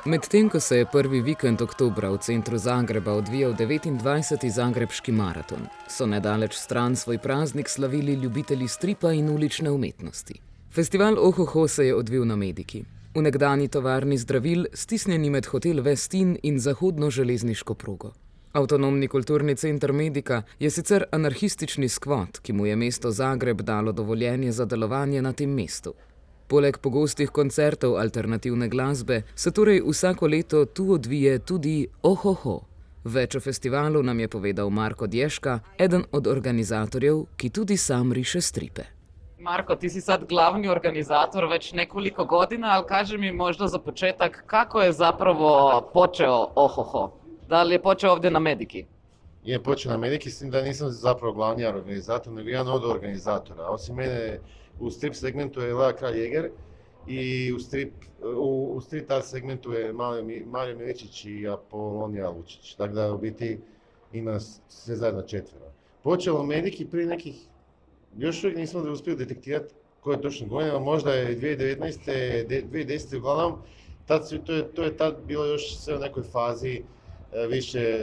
Medtem ko se je prvi vikend oktobra v centru Zagreba odvijal 29. Zagrebški maraton, so nedaleč stran svoj praznik slavili ljubitelji stripa in ulične umetnosti. Festival Ohoho se je odvil na Mediki, v nekdanji tovarni zdravil, stisnjeni med hotel Westin in zahodno železniško progo. Avtonomni kulturni center Medika je sicer anarhistični skvot, ki mu je mesto Zagreb dalo dovoljenje za delovanje na tem mestu. Poleg pogostih koncertov alternativne glasbe se torej vsako leto tu odvije tudi Ohoho. Več o festivalu nam je povedal Marko Dješka, eden od organizatorjev, ki tudi sam riše stripe. Marko, ti si sad glavni organizator već nekoliko godina, ali kaži mi možda za početak kako je zapravo počeo Ohoho? Da li je počeo ovdje na Mediki? Je počeo na Mediki, s tim da nisam zapravo glavni organizator, nego jedan od organizatora. Osim mene, u strip segmentu je Lea Kralj Jeger i u street art segmentu je Mario Miličić i Apolonija Lučić. Tako da u biti ima sve zajedno 4. Počelo u Mediki prije nekih, još uvijek nismo da uspjeli detektirati koje točno godine, možda je 2019. 2010. uglavnom, to je tad bilo još sve u nekoj fazi više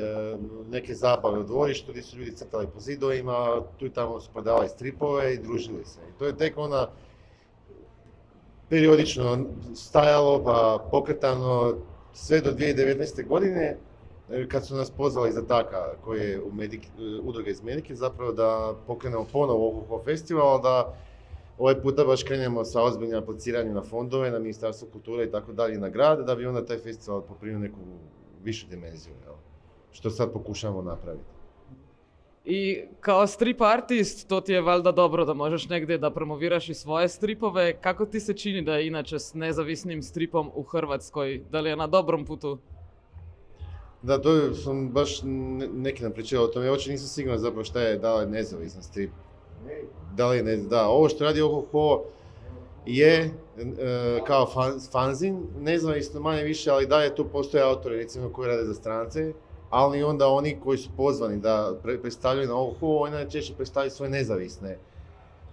neke zabave u dvorištu gdje su ljudi crtali po zidovima, tu i tamo su prodavali stripove i družili se. I to je tek ona periodično stajalo pa pokretano sve do 2019. godine kad su nas pozvali za Taka koji je udruga iz Medike zapravo da pokrenemo ponovo Ohoho festival, da ovaj puta baš krenemo sa ozbiljnim apliciranjem na fondove, na Ministarstvo kulture i tako dalje, na grad, da bi onda taj festival poprimio neku višu dimenziju, što sad pokušamo napraviti. I kao strip artist, to ti je valjda dobro da možeš negdje da promoviraš i svoje stripove. Kako ti se čini da je inače s nezavisnim stripom u Hrvatskoj? Da li je na dobrom putu? Da, to sam baš neki nam pričao o tome. Ja uopće nisam siguran zapravo šta je, da li je nezavisan strip. Da, ovo što radi Ohoho je kao fanzin, nezavisno manje više, ali da je tu postoje autori recimo koji rade za strance, ali onda oni koji su pozvani da predstavljaju na Ohoho, oni najčešće predstavljaju svoje nezavisne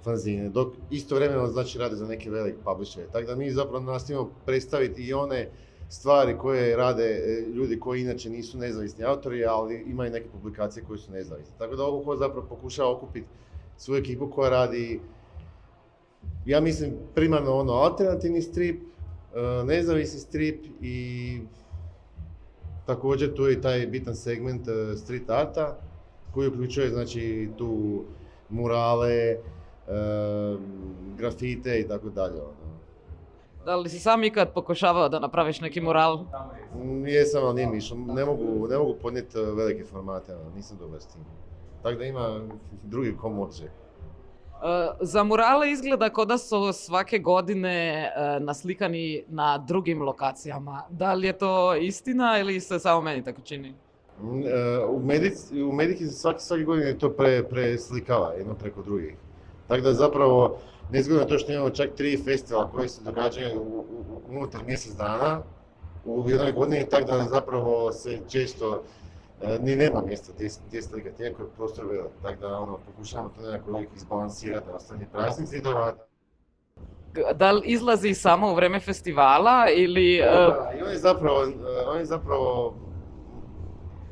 fanzine, dok istovremeno znači rade za neke velike publishere. Tako da mi zapravo nastavimo predstaviti i one stvari koje rade ljudi koji inače nisu nezavisni autori, ali imaju neke publikacije koje su nezavisne. Tako da Ohoho zapravo pokušava okupiti svoju ekipu koja radi, ja mislim, primarno alternativni strip, nezavisni strip i također tu je taj bitan segment street arta koji uključuje znači tu murale, grafite i tako dalje. Da li si sam ikad pokušavao da napraviš neki mural? Jesam, ali nije mi išlo. Ne mogu podnijeti velike formate, nisam dobar s tim. Tako da ima drugi ko može. Za murale izgleda kao da su svake godine naslikani na drugim lokacijama. Da li je to istina ili se samo meni tako čini? U Mediki se svake godine to preslikava jedno preko drugih. Tako da zapravo nezgodno je to što imamo čak 3 festivala koji se događaju unutar mjesec dana u jednoj godini, tako da zapravo se često ni nema mjesta gdje slikati, iako je prostor velik, tako da pokušavamo to nekako uvijek izbalansirati da ostane praznih zidova. Da li izlazi samo u vreme festivala ili... Da, i on je zapravo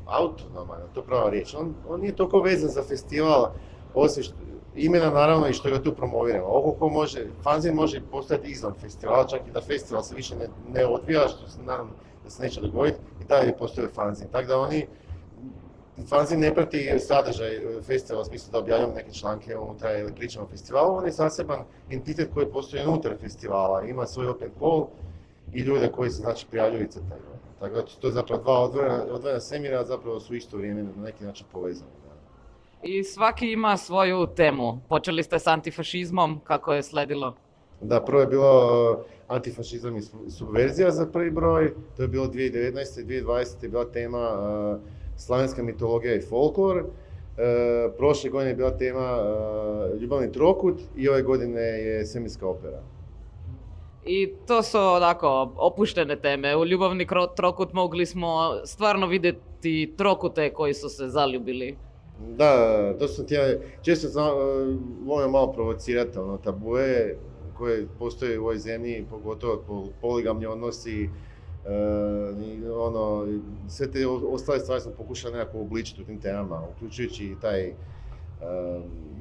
autonoman, to je prava riječ. On nije toliko vezan za festival, osim imena naravno i što ga tu promoviramo. Ohoho može, fanzin može postojati izvan festivala, čak i da festival se više ne odvija, što se naravno da se neće dogoditi, i dalje postoje fanzin. Tako da fanzin ne prati sadržaj festivala u smislu da objavljamo neke članke unutra ili pričamo o festivalu, on je zaseban entitet koji postoji unutar festivala, ima svoj open call i ljude koji se znači prijavljuju i crtaju. Tako da to je zapravo dva odvojena semira, zapravo su isto vrijeme na neki način povezani. I svaki ima svoju temu. Počeli ste s antifašizmom, kako je sledilo? Da, prvo je bilo antifašizam i subverzija za prvi broj, to je bilo 2019. 2020. je bila tema slavenska mitologija i folklor. Prošle godine je bila tema ljubavni trokut i ove godine je svemirska opera. I to su onako opuštene teme. U ljubavni trokut mogli smo stvarno vidjeti trokute koji su se zaljubili. Da, to sam htjela, često volim malo provocirati tabue koje postoje u ovoj zemlji, pogotovo poligamni odnosi, Sve te ostale stvari smo pokušali nekako obličiti u tim temama, uključujući i taj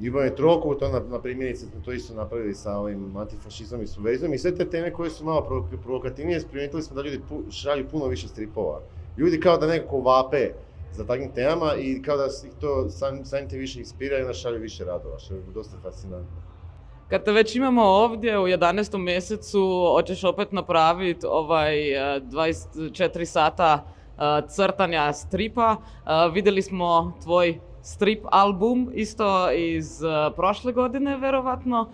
ljubavni trokut, na primjerice smo to isto napravili sa ovim antifašizmom i subverzijom i sve te teme koje su malo provokativnije, primijetili smo da ljudi šalju puno više stripova. Ljudi kao da nekako vape za takvim temama i kao da ih to samim te više inspira i onda šalju više radova, što je dosta fascinantno. Kad te već imamo ovdje u 11. mjesecu, hoćeš opet napraviti 24 sata crtanja stripa. Vidjeli smo tvoj strip album isto iz prošle godine, verovatno.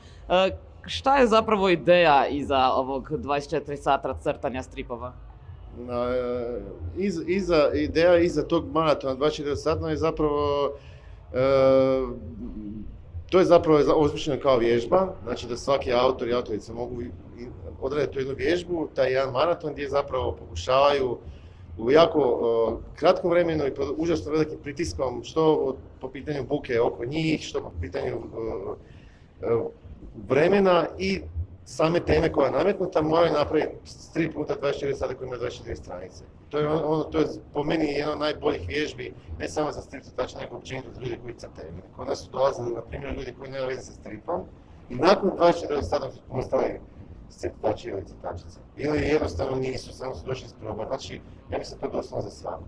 Šta je zapravo ideja iza ovog 24 sata crtanja stripova? Ideja iza tog maratona 24 sata je zapravo to je zapravo osmišljeno kao vježba, znači da svaki autor i autorica mogu odraditi tu jednu vježbu, taj jedan maraton gdje zapravo pokušavaju u jako kratkom vremenu i pod užasno velikim pritiskom, što po pitanju buke oko njih, što po pitanju vremena i same teme koja je nametnuta, moraju napraviti strip unutar 24 sata koji ima 24 stranice. To je po meni jedna od najboljih vježbi, ne samo za strip crtače, nego općenito za ljudi koji crtaju. Kod nas su dolazili, na primjer, ljudi koji nema veze sa stripom i nakon 24 sata su postali crtači ili crtačice. Ili jednostavno nisu, samo su došli isprobati. Znači, ja mislim to doslovno za svaku.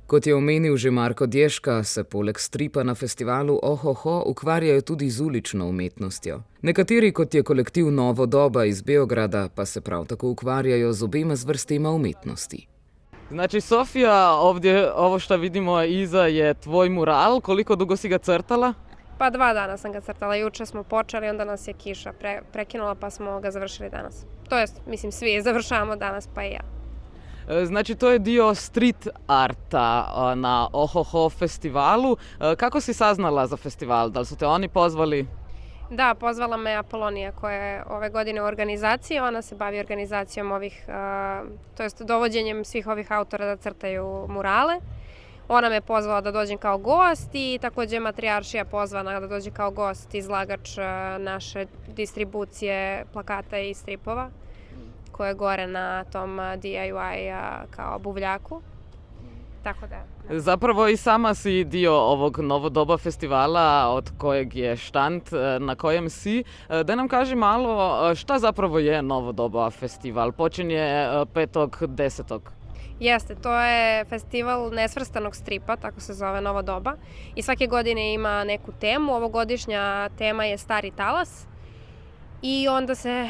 Kot je omenil že Marko Dješka, se poleg stripa na festivalu Ohoho ukvarjajo tudi z ulično umetnostjo. Nekateri, kot je kolektiv Novo doba iz Beograda, pa se prav tako ukvarjajo z obema zvrstema umetnosti. Znači, Sofija, ovdje ovo što vidimo iza je tvoj mural. Koliko dugo si ga crtala? Pa 2 dana sam ga crtala. Juče smo počeli, onda nas je kiša prekinula pa smo ga završili danas. To jest, mislim, svi završavamo danas, pa i ja. Znači, to je dio street arta na Ohoho festivalu. Kako si saznala za festival? Da li su te oni pozvali? Da, pozvala me Apolonija koja je ove godine u organizaciji. Ona se bavi organizacijom ovih, to jest dovođenjem svih ovih autora da crtaju murale. Ona me pozvala da dođem kao gost i također Matrijaršija pozvana da dođe kao gost, izlagač naše distribucije plakata i stripova koje je gore na tom DIY kao buvljaku. Tako da. Zapravo i sama si dio ovog Novodoba festivala od kojeg je štand na kojem si. Da nam kaži malo šta zapravo je Novodoba festival? Počinje 5.10. Jeste, to je festival nesvrstanog stripa, tako se zove Novo doba. I svake godine ima neku temu. Ovogodišnja tema je Stari talas. I onda se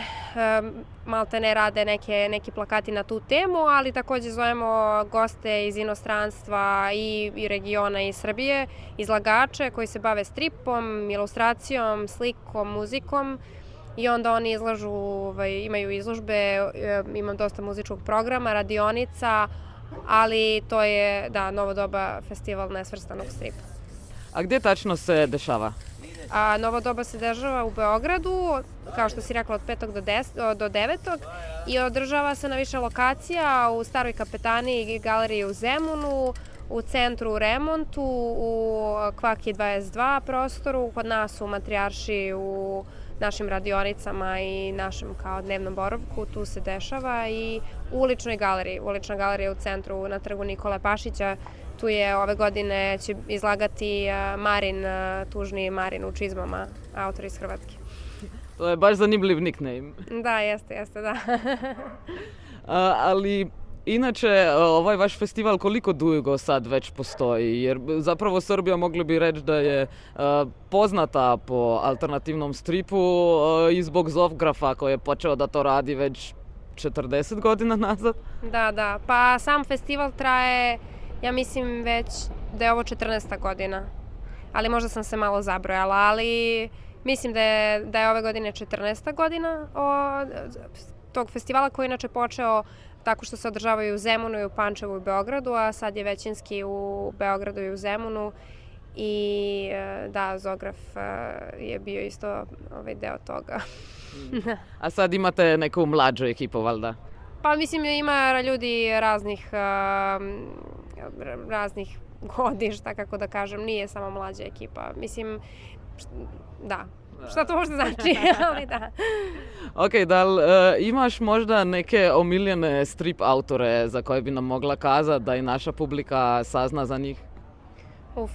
maltene rade neki plakati na tu temu, ali također zovemo goste iz inostranstva i regiona i Srbije, izlagače koji se bave stripom, ilustracijom, slikom, muzikom. I onda oni imaju izložbe, imam dosta muzičkog programa, radionica, ali to je, Novo doba festival nesvrstanog stripa. A gdje tačno se dešava? Novo doba se dešava u Beogradu, kao što si rekla, od 5. do 9. i održava se na više lokacija, u Staroj kapetaniji, galeriji u Zemunu, u centru u Remontu, u Kvaki 22 prostoru, kod nas u Matrijaršiji, u našim radionicama i našem kao dnevnom boravku, tu se dešava, i u uličnoj galeriji. Ulična galerija u centru na trgu Nikole Pašića. Tu je ove godine će izlagati tužni Marin u čizmama, autor iz Hrvatske. To je baš zanimljiv nickname. Da, jeste, da. Ali inače, ovaj vaš festival koliko dugo sad već postoji? Jer zapravo Srbija mogli bi reći da je poznata po alternativnom stripu i zbog Zofgrafa koji je počeo da to radi već 40 godina nazad. Da. Pa sam festival traje, ja mislim već da je ovo 14. godina. Ali možda sam se malo zabrojala, ali mislim da je ove godine 14. godina tog festivala koji je inače počeo tako što se održavaju u Zemunu i u Pančevu i Beogradu, a sad je većinski u Beogradu i u Zemunu. I Zograf je bio isto deo toga. A sad imate neku mlađu ekipu, valjda? Pa mislim ima ljudi raznih godišta, kako da kažem, nije samo mlađa ekipa. Mislim, Šta to možda znači, ali da. Ok, da li imaš možda neke omiljene strip autore za koje bi nam mogla kazati da i naša publika sazna za njih?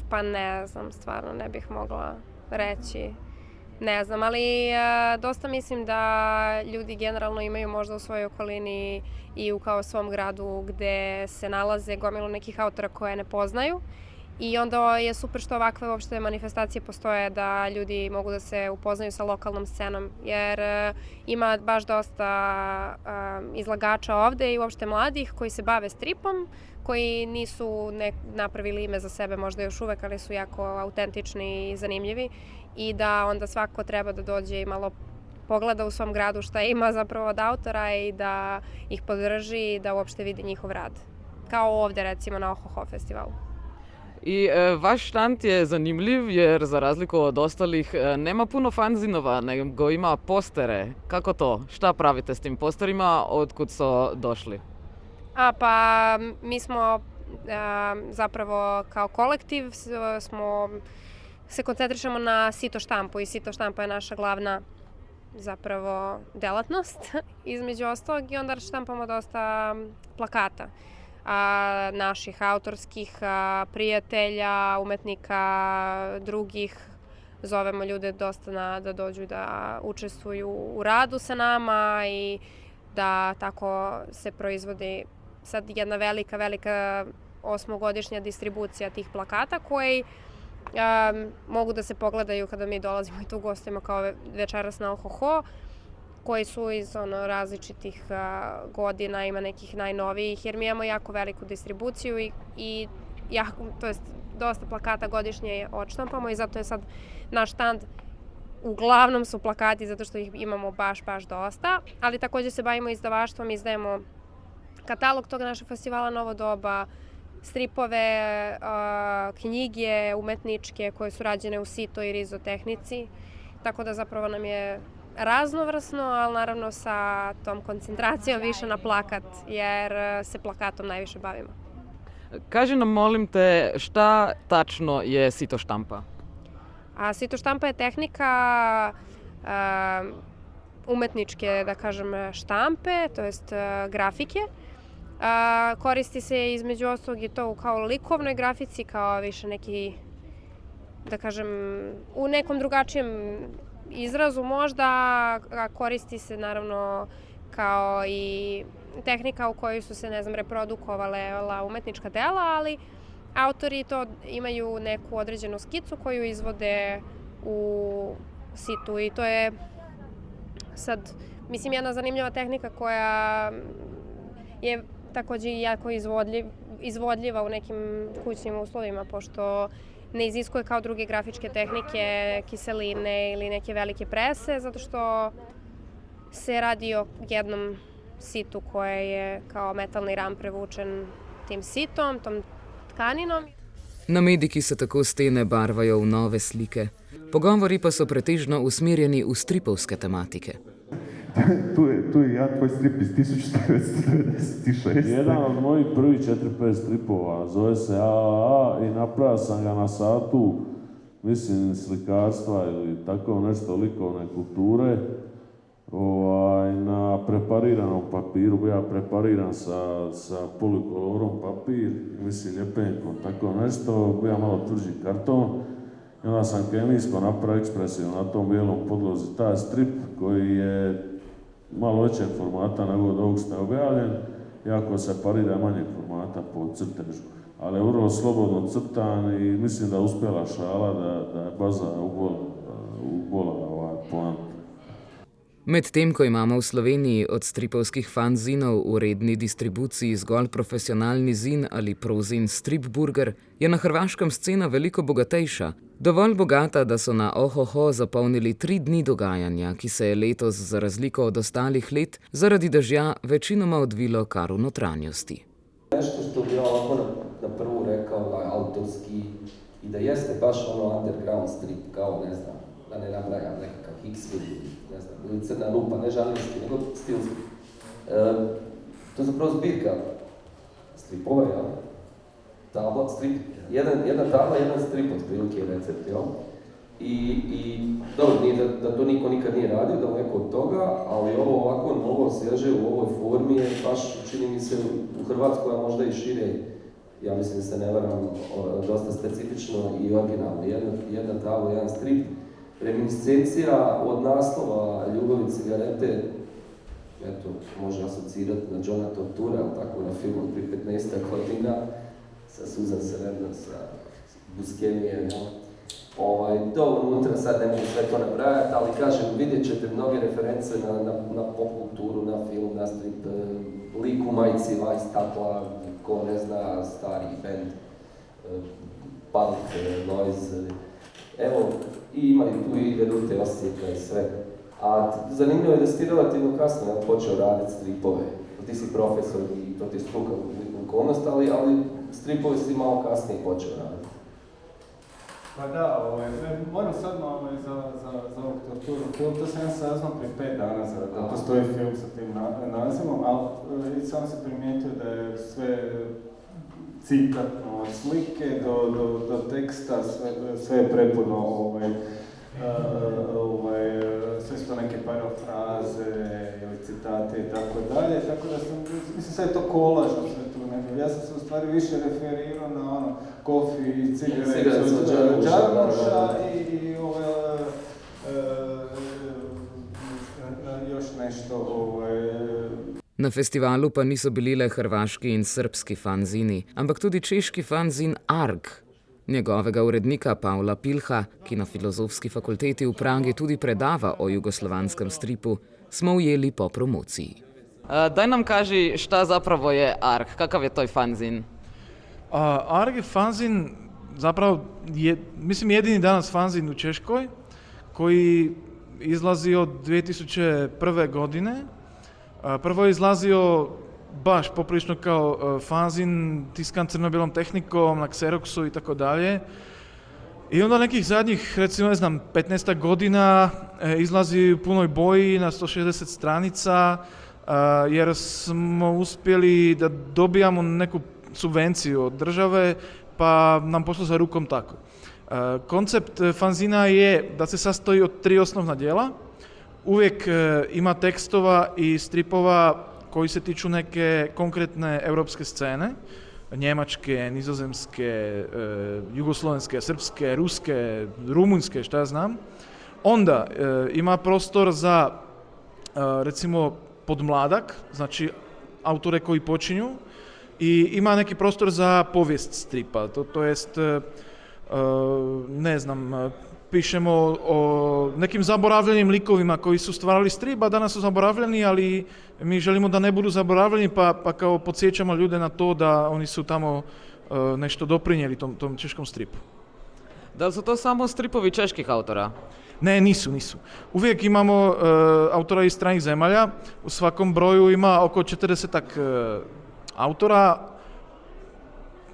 Pa ne znam, stvarno ne bih mogla reći. Ne znam, ali dosta mislim da ljudi generalno imaju možda u svojoj okolini i u kao svom gradu gde se nalaze gomilu nekih autora koje ne poznaju. I onda je super što ovakve uopšte manifestacije postoje da ljudi mogu da se upoznaju sa lokalnom scenom, jer ima baš dosta izlagača ovde i uopšte mladih koji se bave stripom, koji nisu napravili ime za sebe možda još uvek, ali su jako autentični i zanimljivi i da onda svako treba da dođe i malo pogleda u svom gradu šta ima zapravo od autora i da ih podrži i da uopšte vidi njihov rad. Kao ovde recimo na Ohoho festivalu. I vaš štand je zanimljiv jer za razliku od ostalih nema puno fanzinova, nego ima postere. Kako to? Šta pravite s tim posterima? Otkud su došli? Pa mi smo zapravo kao kolektiv se koncentrišemo na sito štampu i sito štampa je naša glavna zapravo delatnost između ostalog i onda štampamo dosta plakata. Naših autorskih prijatelja, umetnika, drugih. Zovemo ljude dosta da dođu da učestvuju u radu sa nama i da tako se proizvodi sad jedna velika 8-godišnja distribucija tih plakata koji mogu da se pogledaju kada mi dolazimo i tu gostujemo kao večeras na Ohoho, koji su iz različitih godina, ima nekih najnovijih, jer mi imamo jako veliku distribuciju i dosta plakata godišnje odštampamo i zato je sad naš štand uglavnom su plakati zato što ih imamo baš dosta, ali takođe se bavimo izdavaštvom, izdajemo katalog tog našeg festivala Novo doba, stripove, knjige umetničke koje su rađene u sito i rizo tehnici, tako da zapravo nam je raznovrsno, ali naravno sa tom koncentracijom više na plakat, jer se plakatom najviše bavimo. Kaži nam, molim te, šta tačno je sito štampa? Sito štampa je tehnika umetničke, da kažem, štampe, to jest grafike. Koristi se između ostalog i to kao likovnoj grafici, kao više neki, da kažem, u nekom drugačijem izrazu možda, a koristi se naravno kao i tehnika u kojoj su se, reprodukovale umetnička dela, ali autori to imaju neku određenu skicu koju izvode u situ i to je sad, mislim, jedna zanimljiva tehnika koja je takođe jako izvodljiva u nekim kućnim uslovima, pošto ne iziskuje kao druge grafičke tehnike, kiseline ili neke velike prese, zato što se radi o jednom situ koje je kao metalni ram prevučen tim sitom, tom tkaninom. Na Mediki se tako stene barvajo v nove slike. Pogovori pa so pretežno usmerjeni v stripovske tematike. Tu je tvoj strip iz 1996. Jedan od mojih prvih 4-5 stripova, zove se AAA i napravio sam ga na satu, mislim, slikarstva ili tako nešto likovne kulture, na prepariranom papiru, ja prepariram sa polikolorom papir, mislim, ljepenkom, tako nešto, ja malo tvrđi karton. I onda sam kemijsko napravio ekspresiju na tom bijelom podlozi, taj strip koji je malo većeg formata nego od ovog što je objavljen, jako se parira manjeg formata po crtežu, ali je vrlo slobodno crtan i mislim da je uspjela šala da je baza ubola poanta. Medtem ko imamo v Sloveniji od stripovskih fanzinov v redni distribuciji zgolj profesionalni zin ali prozin Stripburger, je na hrvaškem scena veliko bogatejša. Dovolj bogata, da so na Ohoho zapolnili 3 dni dogajanja, ki se je letos, za razliko od ostalih let, zaradi dežja večinoma odvilo kar v notranjosti. Nešto što bi ovako na prvu rekao da je autorski i da jeste baš underground strip, kao ne znam, da ne nabrajam nekakav X-Video, ne znam, ili Crna rupa, ne žanrijski, nego stilski. To je zapravo zbirka stripova, jel? Tabla, strip, jedna tabla, jedan strip, otprilike recept, jel? I dobro, nije da to niko nikad nije radio, daleko od toga, ali ovo ovako novo svježe u ovoj formi je baš, čini mi se, u Hrvatskoj, a možda i šire, ja mislim da se ne varam, dosta specifično i originalno. Jedna tavla, jedan strip, reminiscencija od naslova Ljubav i cigarete, eto, može asocirati na Johna Tortura, tako na film od prije 15 godina, sa Susan Sarandon, sa Buscemijem, to unutra sad ne mogu sve to nabrajati, ali kažem, vidjet ćete mnoge reference na pop kulturu, na film, na strip, lik u majici, Vice Takla, ko ne zna, stari band, Punk, Noise, evo, i imaju tu i Vedute Osijeka i sve. A zanimljivo je da si ti relativno kasno počeo raditi stripove. Ti si profesor i to ti je struka u okolnost, ali stripove si malo kasnije počeo raditi. Pa da, moram sad za ovog Torturu film, to sam ja saznao prije 5 dana da postoji film sa tim nazivom, ali sam se primijetio da je sve citatno, od slike do teksta, sve je prepuno sve su to neke parafraze ili citate i tako dalje, tako da sam, mislim sve je to kolaž, sve tu nego. Ja sam se u stvari više referirao na kofi i cigaret od Džarmuša i još nešto. Na festivalu pa niso bili le hrvaški in srbski fanzini, ampak tudi češki fanzin Arg. Njegovega urednika Pavla Pilha, ki na Filozofski fakulteti v Pragi tudi predava o jugoslovanskem stripu, smo ujeli po promociji. Daj nam kaži šta zapravo je Arg, kakav je toj fanzin? Arg je fanzin, zapravo, mislim jedini danas fanzin u Češkoj, koji izlazi od 2001. godine. Prvo je izlazio baš poprilično kao fanzin, tiskan crno-bijelom tehnikom, na Xeroxu i tako dalje. I onda nekih zadnjih, recimo, 15 godina izlazi u punoj boji na 160 stranica, jer smo uspjeli da dobijamo neku subvenciju od države, pa nam pošlo za rukom tako. Koncept fanzina je da se sastoji od 3 osnovna dijela. Uvijek ima tekstova i stripova koji se tiču neke konkretne europske scene, njemačke, nizozemske, jugoslovenske, srpske, ruske, rumunjske, šta ja znam. Onda ima prostor za, recimo, podmladak, znači autore koji počinju, i ima neki prostor za povijest stripa, to jest, ne znam, pišemo o nekim zaboravljenim likovima koji su stvarali strip, a danas su zaboravljeni, ali mi želimo da ne budu zaboravljeni, pa kao podsjećamo ljude na to da oni su tamo nešto doprinijeli tom češkom stripu. Da li su to samo stripovi čeških autora? Ne, nisu. Uvijek imamo autora iz stranih zemalja, u svakom broju ima oko 40-ak autora.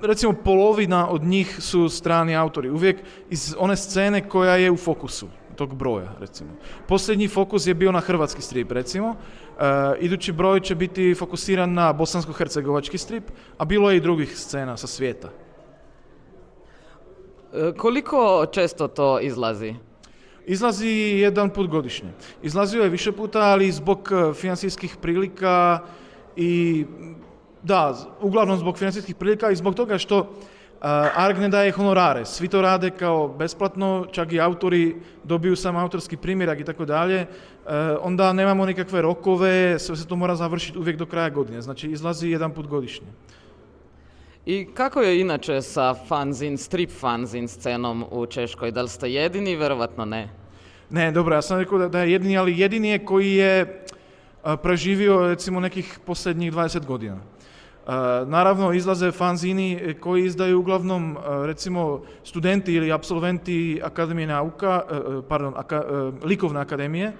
Recimo polovina od njih su strani autori, uvijek iz one scene koja je u fokusu tog broja, recimo. Posljednji fokus je bio na hrvatski strip, recimo. Idući broj će biti fokusiran na bosansko-hercegovački strip, a bilo je i drugih scena sa svijeta. Koliko često to izlazi? Izlazi jedan put godišnje. Izlazio je više puta, ali zbog financijskih prilika i da, uglavnom zbog financijskih prilika i zbog toga što Arg ne daje honorare. Svi to rade kao besplatno, čak i autori dobiju sam autorski primjerak i tako dalje. Onda nemamo nikakve rokove, sve se to mora završiti uvijek do kraja godine. Znači izlazi jedan put godišnje. I kako je inače sa strip fanzin scenom u Češkoj? Da li ste jedini? Verovatno ne. Ne, dobro, ja sam rekao da je jedini, ali jedini je koji je preživio recimo nekih posljednjih 20 godina. Naravno, izlaze fanzini koji izdaju uglavnom recimo studenti ili apsolventi Akademije nauka, Likovne akademije.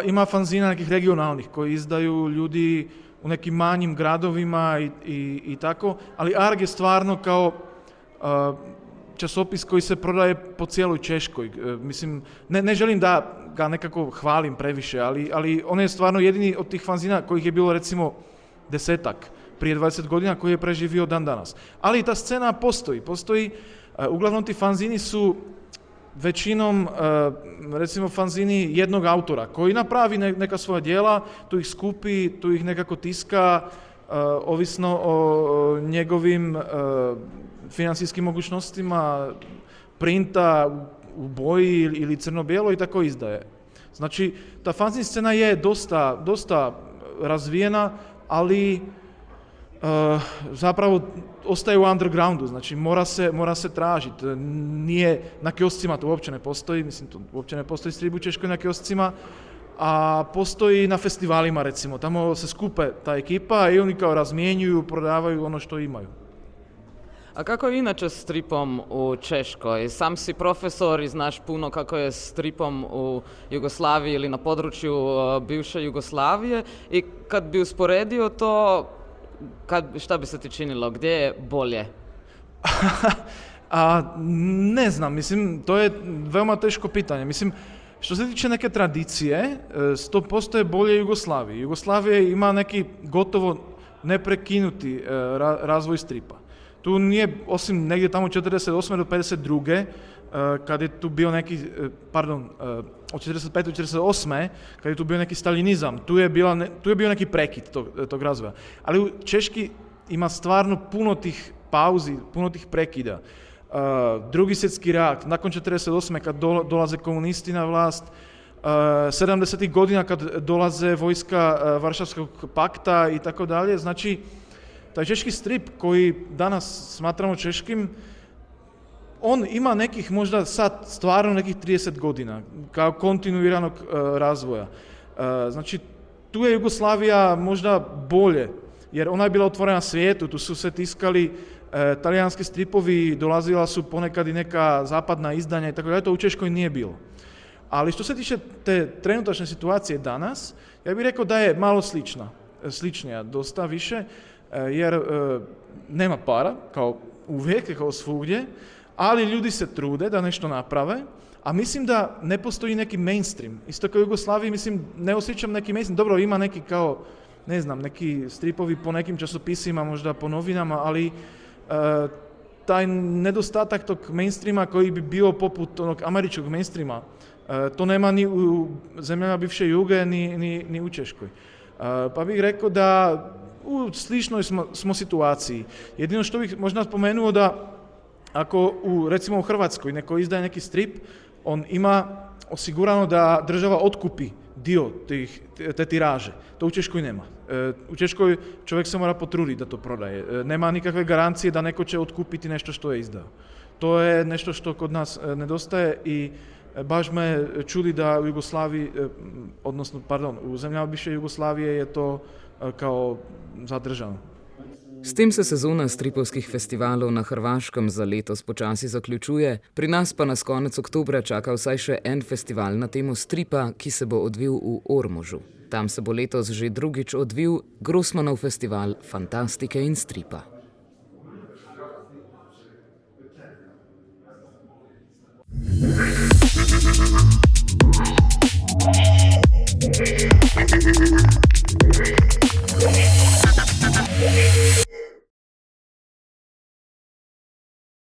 Ima fanzina nekih regionalnih koji izdaju ljudi u nekim manjim gradovima i tako, ali Arg je stvarno kao časopis koji se prodaje po cijeloj Češkoj. Mislim, ne želim da ga nekako hvalim previše, ali on je stvarno jedini od tih fanzina kojih je bilo recimo 10-ak prije 20 godina koji je preživio dan danas. Ali ta scena postoji. Uglavnom ti fanzini su većinom recimo fanzini jednog autora koji napravi neka svoja djela, tu ih skupi, tu ih nekako tiska, ovisno o njegovim financijskim mogućnostima, printa u boji ili crno-bijelo i tako izdaje. Znači, ta fanzin scena je dosta razvijena, ali zapravo ostaje u undergroundu, znači mora se tražiti. Nije na kioscima, to uopće ne postoji, mislim, to uopće ne postoji strip u Češkoj na kioscima, a postoji na festivalima recimo, tamo se skupe ta ekipa i oni kao razmjenjuju, prodavaju ono što imaju. A kako je inače s stripom u Češkoj? Sam si profesor i znaš puno kako je s stripom u Jugoslaviji ili na području bivše Jugoslavije i kad bi usporedio to, šta bi se ti činilo? Gdje je bolje? Ne znam, mislim, to je veoma teško pitanje. Mislim, što se tiče neke tradicije, 100% je bolje Jugoslaviji. Jugoslavija ima neki gotovo neprekinuti razvoj stripa. Tu nije, osim negdje tamo 48. do 52. Kad je tu bio neki, od 45. do 48. kad je tu bio neki staljinizam, tu je bio neki prekid tog razvoja. Ali u Češki ima stvarno puno tih pauzi, puno tih prekida. Drugi svjetski rat, nakon 48. kad dolaze komunisti na vlast, 70. godina kad dolaze vojska Varšavskog pakta i tako dalje. Znači, taj češki strip koji danas smatramo češkim, on ima nekih možda sad stvarno nekih 30 godina kao kontinuiranog razvoja. Znači, tu je Jugoslavija možda bolje, jer ona je bila otvorena svijetu, tu su se tiskali talijanski stripovi, dolazila su ponekad i neka zapadna izdanja i tako dalje, to u Češkoj nije bilo. Ali što se tiče te trenutačne situacije danas, ja bih rekao da je malo sličnija, dosta više, jer nema para, kao uvijek, kao svugdje, ali ljudi se trude da nešto naprave, a mislim da ne postoji neki mainstream. Isto kao u Jugoslaviji, mislim, ne osjećam neki mainstream. Dobro, ima neki kao, ne znam, neki stripovi po nekim časopisima, možda po novinama, ali taj nedostatak tog mainstreama koji bi bio poput onog američkog mainstreama, to nema ni u zemljama bivše Juge, ni u Češkoj. Pa bih rekao da u sličnoj smo situaciji. Jedino što bih možda spomenuo da ako recimo u Hrvatskoj neko izdaje neki strip, on ima osigurano da država otkupi dio te tiraže. To u Češkoj nema. U Češkoj čovjek se mora potruditi da to prodaje. Nema nikakve garancije da neko će otkupiti nešto što je izdao. To je nešto što kod nas nedostaje i baš me čudi da u Jugoslaviji, u zemljama bivše Jugoslavije je to kao zadržano. S tem se sezona stripovskih festivalov na Hrvaškem za letos počasi zaključuje, pri nas pa nas konec oktobra čaka vsaj še en festival na temo stripa, ki se bo odvil v Ormožu. Tam se bo letos že drugič odvil Grossmanov festival fantastike in stripa.